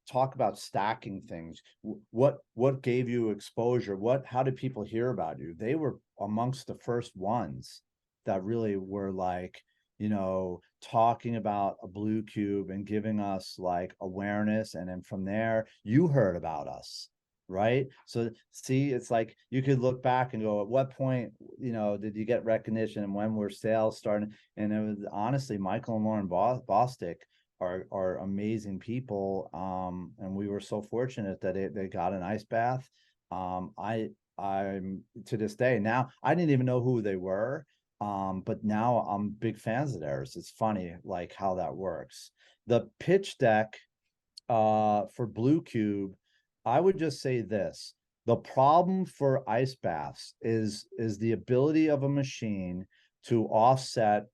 talk about stacking things. What gave you exposure? How did people hear about you? They were amongst the first ones that really were like, talking about a blue cube and giving us like awareness. And then from there, you heard about us. Right. So see, it's like you could look back and go, at what point, did you get recognition and when were sales starting? And it was honestly, Michael and Lauryn Bosstick are amazing people. And we were so fortunate that they got an ice bath. I'm to this day now, I didn't even know who they were. But now I'm big fans of theirs. It's funny, like how that works. The pitch deck for Blue Cube, I would just say this. The problem for ice baths is the ability of a machine to offset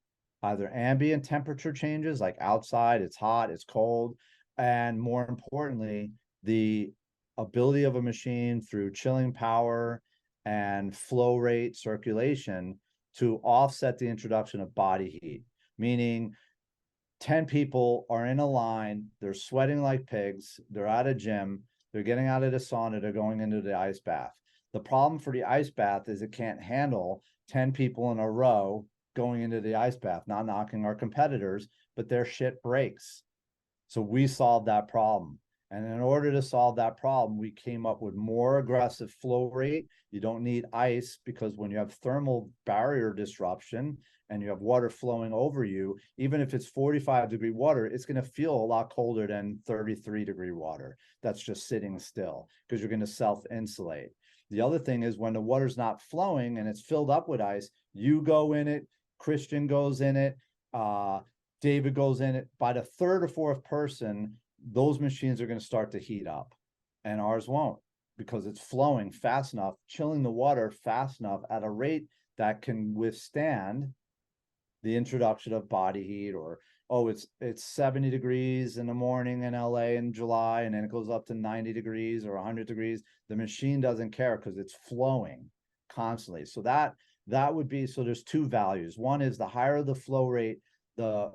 either ambient temperature changes, like outside, it's hot, it's cold, and more importantly, the ability of a machine through chilling power and flow rate circulation to offset the introduction of body heat, meaning 10 people are in a line, they're sweating like pigs, they're at a gym, they're getting out of the sauna, they're going into the ice bath. The problem for the ice bath is it can't handle 10 people in a row going into the ice bath, not knocking our competitors, but their shit breaks. So we solved that problem. And in order to solve that problem, we came up with more aggressive flow rate. You don't need ice because when you have thermal barrier disruption and you have water flowing over you, even if it's 45-degree water, it's going to feel a lot colder than 33-degree water that's just sitting still because you're going to self-insulate. The other thing is when the water's not flowing and it's filled up with ice, you go in it, Christian goes in it, David goes in it. By the third or fourth person, those machines are going to start to heat up and ours won't because it's flowing fast enough, chilling the water fast enough at a rate that can withstand the introduction of body heat or, it's 70 degrees in the morning in LA in July, and then it goes up to 90 degrees or 100 degrees. The machine doesn't care because it's flowing constantly. So that would be, so there's two values. One is the higher the flow rate, the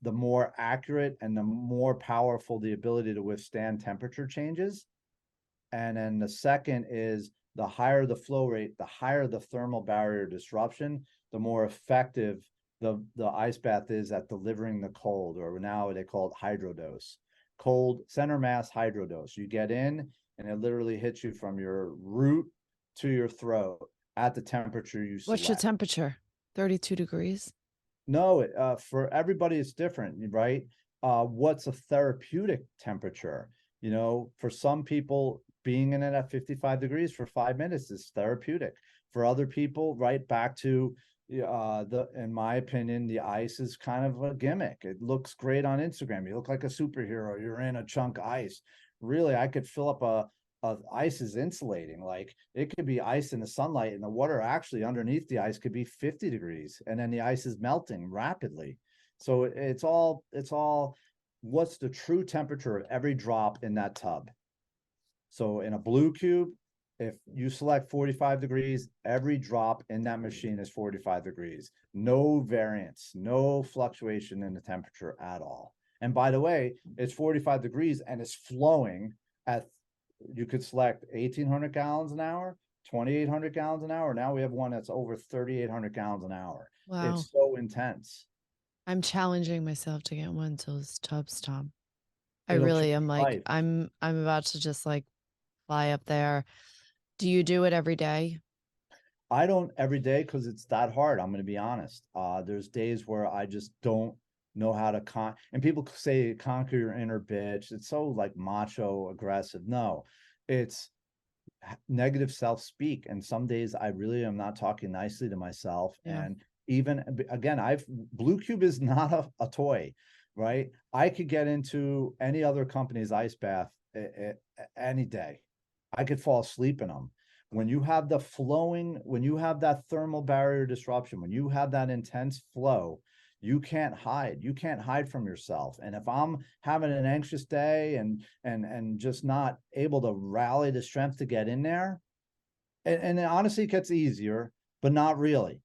the more accurate and the more powerful the ability to withstand temperature changes. And then the second is the higher the flow rate, the higher the thermal barrier disruption, the more effective the ice bath is at delivering the cold, or now they call it hydrodose. Cold center mass hydrodose. You get in and it literally hits you from your root to your throat at the temperature you select. What's your temperature? 32 degrees? No, for everybody it's different, right? What's a therapeutic temperature? You know, for some people, being in it at 55 degrees for 5 minutes is therapeutic. For other people, right back to in my opinion, the ice is kind of a gimmick. It looks great on Instagram. You look like a superhero. You're in a chunk of ice. Really, I could fill up a ice is insulating. Like, it could be ice in the sunlight, and the water actually underneath the ice could be 50 degrees, and then the ice is melting rapidly. So it's all what's the true temperature of every drop in that tub. So in a blue cube, if you select 45 degrees, every drop in that machine is 45 degrees. No variance, no fluctuation in the temperature at all. And by the way, it's 45 degrees and it's flowing at, you could select 1,800 gallons an hour, 2,800 gallons an hour. Now we have one that's over 3,800 gallons an hour. Wow. It's so intense. I'm challenging myself to get one of those tubs, Tom. I It'll really change am. your Like, life. I'm about to just like fly up there. Do you do it every day? I don't every day because it's that hard. I'm going to be honest. There's days where I just don't know how to and people say conquer your inner bitch. It's so like macho aggressive. No, it's negative self-speak. And some days I really am not talking nicely to myself. Yeah. And even again, Blue Cube is not a toy, right? I could get into any other company's ice bath any day. I could fall asleep in them. When you have the flowing, when you have that thermal barrier disruption, when you have that intense flow, you can't hide. You can't hide from yourself. And if I'm having an anxious day and just not able to rally the strength to get in there, and it honestly gets easier, but not really.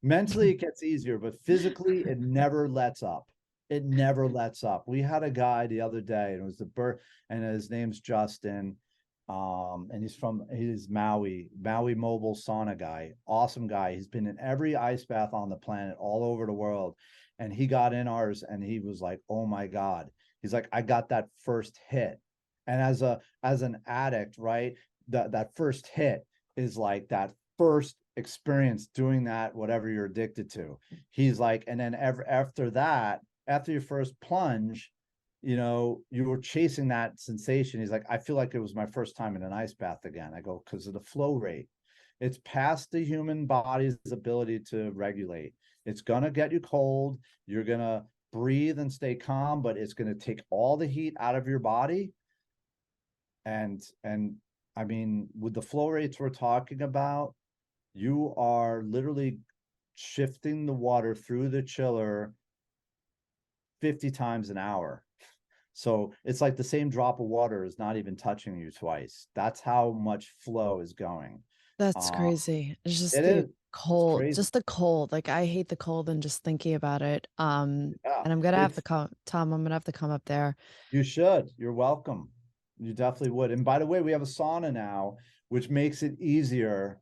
Mentally it gets easier, but physically it never lets up. It never lets up. We had a guy the other day, and it was and his name's Justin. And he's Maui mobile sauna guy, awesome guy. He's been in every ice bath on the planet, all over the world. And he got in ours and he was like, oh my God. He's like, I got that first hit. And as an addict, right? That first hit is like that first experience doing that, whatever you're addicted to. He's like, and then after that, after your first plunge, you know, you were chasing that sensation. He's like, I feel like it was my first time in an ice bath again. I go, because of the flow rate. It's past the human body's ability to regulate. It's going to get you cold. You're going to breathe and stay calm, but it's going to take all the heat out of your body. And I mean, with the flow rates we're talking about, you are literally shifting the water through the chiller 50 times an hour. So it's like the same drop of water is not even touching you twice. That's how much flow is going. That's crazy. It's just It the is. cold, It's just the cold. Like, I hate the cold and just thinking about it. yeah, And I'm gonna have to come, Tom, I'm gonna have to come up there. You should. You're welcome. You definitely would. And by the way, we have a sauna now, which makes it easier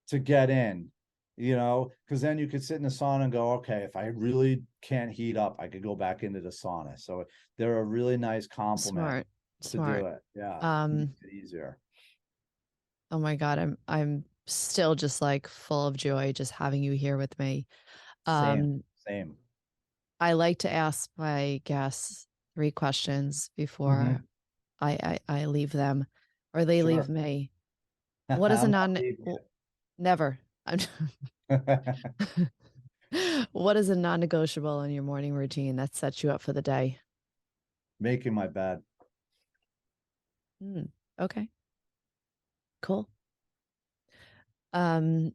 to get in, you know, because then you could sit in the sauna and go, okay, if I really can't heat up, I could go back into the sauna. So they're a really nice complement to do it. Yeah. Makes it easier. Oh my God, I'm still just like full of joy just having you here with me. Same. I like to ask my guests 3 questions before Mhm. I leave them, or they leave Sure. me. What is a I'm not non leaving w- never. What is a non-negotiable in your morning routine that sets you up for the day? Making my bed. Okay, cool. Um,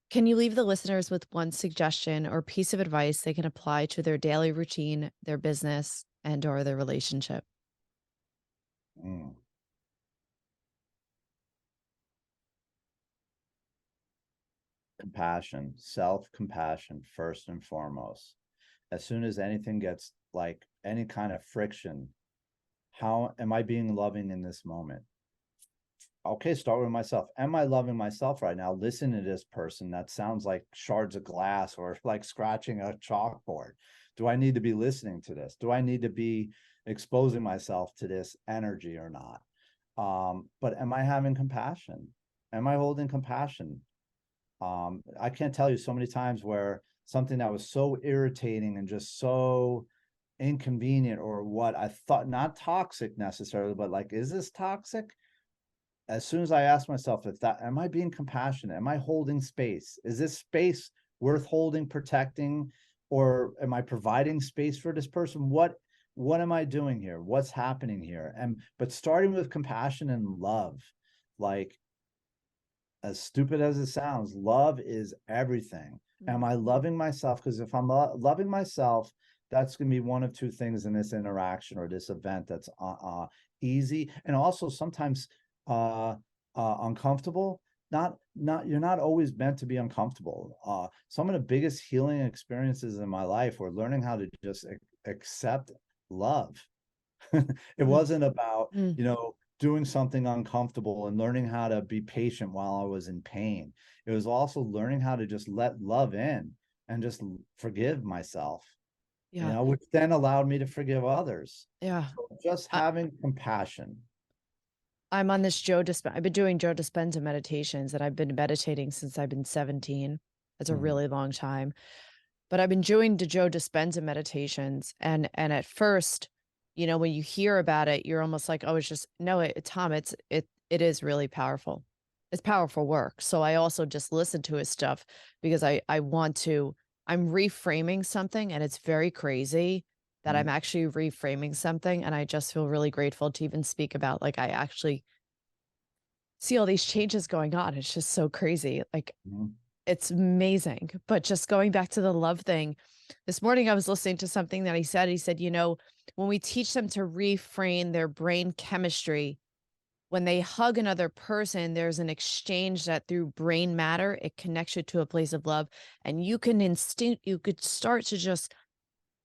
can you leave the listeners with one suggestion or piece of advice they can apply to their daily routine, their business, and or their relationship? Mm. Compassion, self-compassion first and foremost. as soon as anything gets like any kind of friction, how am I being loving in this moment? Okay, start with myself. Am I loving myself right now? Listen to this person that sounds like shards of glass or like scratching a chalkboard. Do I need to be listening to this? Do I need to be exposing myself to this energy or not? But am I having compassion? Am I holding compassion? I can't tell you so many times where something that was so irritating and just so inconvenient, or what I thought not toxic necessarily, but like, is this toxic? As soon as I ask myself, if that, am I being compassionate? Am I holding space? Is this space worth holding, protecting, or am I providing space for this person? What am I doing here? What's happening here? And but starting with compassion and love, like, as stupid as it sounds, love is everything. Am I loving myself? Because if I'm loving myself, that's going to be one of two things in this interaction or this event that's easy, and also sometimes uncomfortable. Not you're not always meant to be uncomfortable. Some of the biggest healing experiences in my life were learning how to just accept love. It wasn't about, doing something uncomfortable and learning how to be patient while I was in pain. It was also learning how to just let love in and just forgive myself, Yeah. which then allowed me to forgive others. Yeah. So just having compassion. I'm on this I've been doing Joe Dispenza meditations, and I've been meditating since I've been 17. That's a really long time. But I've been doing the Joe Dispenza meditations, and at first, when you hear about it, you're almost like, oh, it's just no, Tom, it is really powerful. It's powerful work. So I also just listen to his stuff because I'm reframing something, and it's very crazy that I'm actually reframing something. And I just feel really grateful to even speak about, like, I actually see all these changes going on. It's just so crazy. Like, it's amazing. But just going back to the love thing, this morning I was listening to something that he said. He said, when we teach them to reframe their brain chemistry, when they hug another person, there's an exchange that through brain matter, it connects you to a place of love. And you could start to just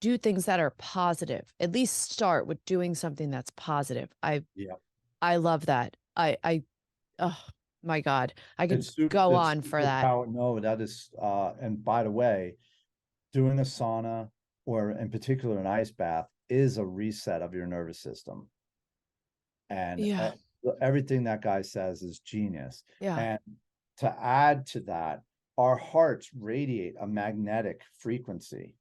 do things that are positive. At least start with doing something that's positive. I love that. Oh my God, I could go on for that. No, that is, and by the way, doing a sauna, or in particular an ice bath, is a reset of your nervous system. And everything that guy says is genius. And to add to that, our hearts radiate a magnetic frequency,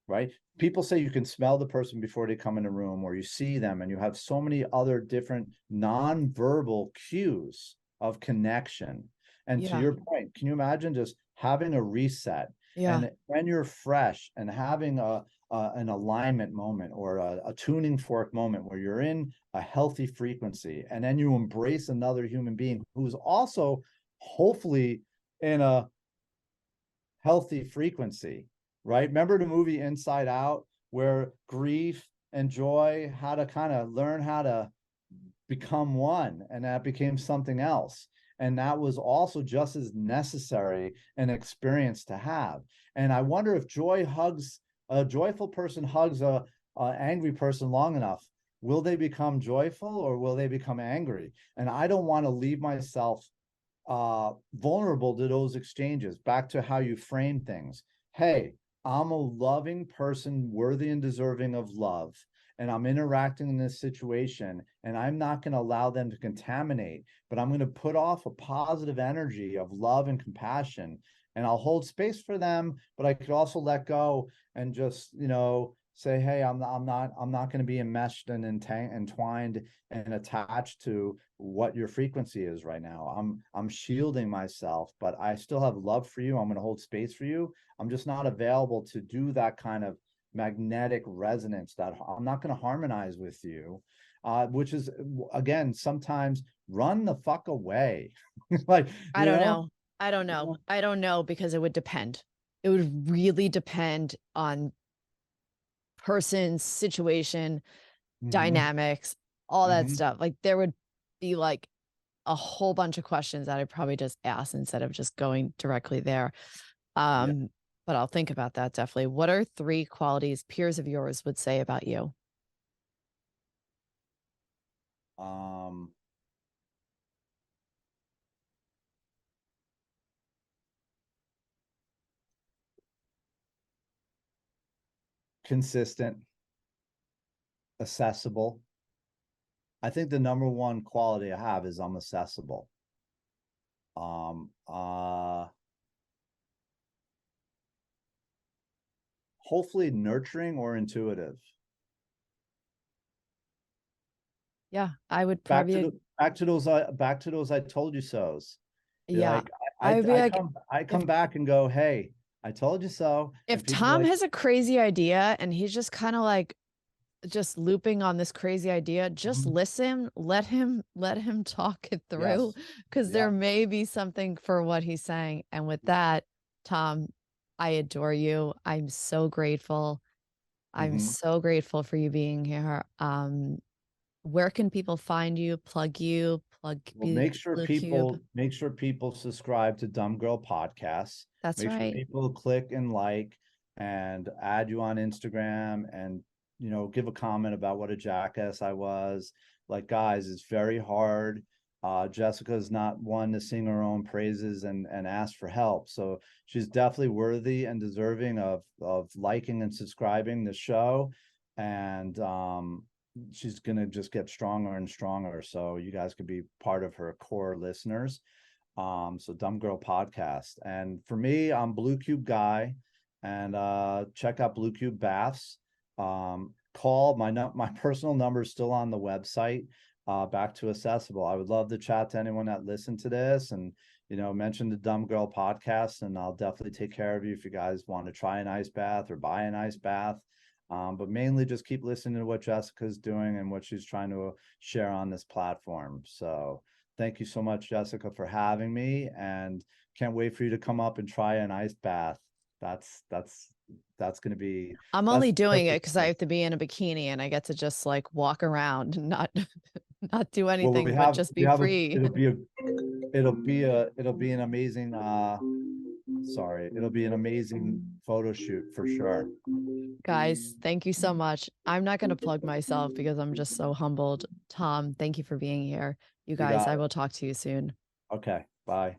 right? People say you can smell the person before they come in the room, or you see them, and you have so many other different nonverbal cues of connection. And to your point, can you imagine just having a reset? And when you're fresh and having an alignment moment, or a tuning fork moment where you're in a healthy frequency, and then you embrace another human being who's also hopefully in a healthy frequency, right? Remember the movie Inside Out, where grief and joy had to kind of learn how to become one, and that became something else. And that was also just as necessary an experience to have. And I wonder if a joyful person hugs a angry person long enough, will they become joyful, or will they become angry? And I don't want to leave myself vulnerable to those exchanges. Back to how you frame things. Hey, I'm a loving person, worthy and deserving of love, and I'm interacting in this situation, and I'm not going to allow them to contaminate, but I'm going to put off a positive energy of love and compassion, and I'll hold space for them, but I could also let go and just, say, hey, I'm not going to be enmeshed and entwined and attached to what your frequency is right now. I'm shielding myself, but I still have love for you. I'm going to hold space for you. I'm just not available to do that kind of magnetic resonance, that I'm not going to harmonize with you, which is, again, sometimes run the fuck away. Like, I don't know, because it would depend. It would really depend on person, situation, dynamics, all that stuff. Like, there would be like a whole bunch of questions that I'd probably just ask instead of just going directly there. but I'll think about that definitely. What are 3 qualities peers of yours would say about you? Consistent, accessible. I think the number one quality I have is I'm accessible. Um, uh, Hopefully nurturing or intuitive. Yeah, I would probably Back to those I told you so's. You're yeah. like, I would be like, I if come back and go, hey, I told you so. if And people are Tom like, has a crazy idea and he's just kind of like just looping on this crazy idea, just "Mhm, listen, let him talk it through, yes, because yeah, there may be something for what he's saying. And with that, Tom, I adore you. I'm so grateful. I'm mhm." so grateful for you being here. Where can people find you? Plug Well, Blue Cube. make sure people subscribe to Dumb Girl Podcasts. That's Make sure right. people click and like and add you on Instagram and give a comment about what a jackass I was. Like, guys, it's very hard. Jessica's not one to sing her own praises and ask for help. So she's definitely worthy and deserving of liking and subscribing the show. And she's gonna just get stronger and stronger. So you guys could be part of her core listeners. So Dumb Girl Podcast. And for me, I'm Blue Cube Guy. And check out Blue Cube Baths. Call my personal number is still on the website. Back to accessible. I would love to chat to anyone that listened to this and mention the Dumb Girl Podcast, and I'll definitely take care of you if you guys want to try an ice bath or buy an ice bath. But mainly just keep listening to what Jessica's doing and what she's trying to share on this platform. So thank you so much, Jessica, for having me, and can't wait for you to come up and try an ice bath. That's going to be I'm that's only the doing it perfect because I thing. have to be in a bikini and I get to just like walk around and not not do Well, anything but just we be have a free. it'll be an amazing it'll be an amazing photo shoot for sure. Guys, thank you so much. I'm not going to plug myself because I'm just so humbled. Tom, thank you for being here. You You guys, got I it. will talk to you soon. Okay, bye.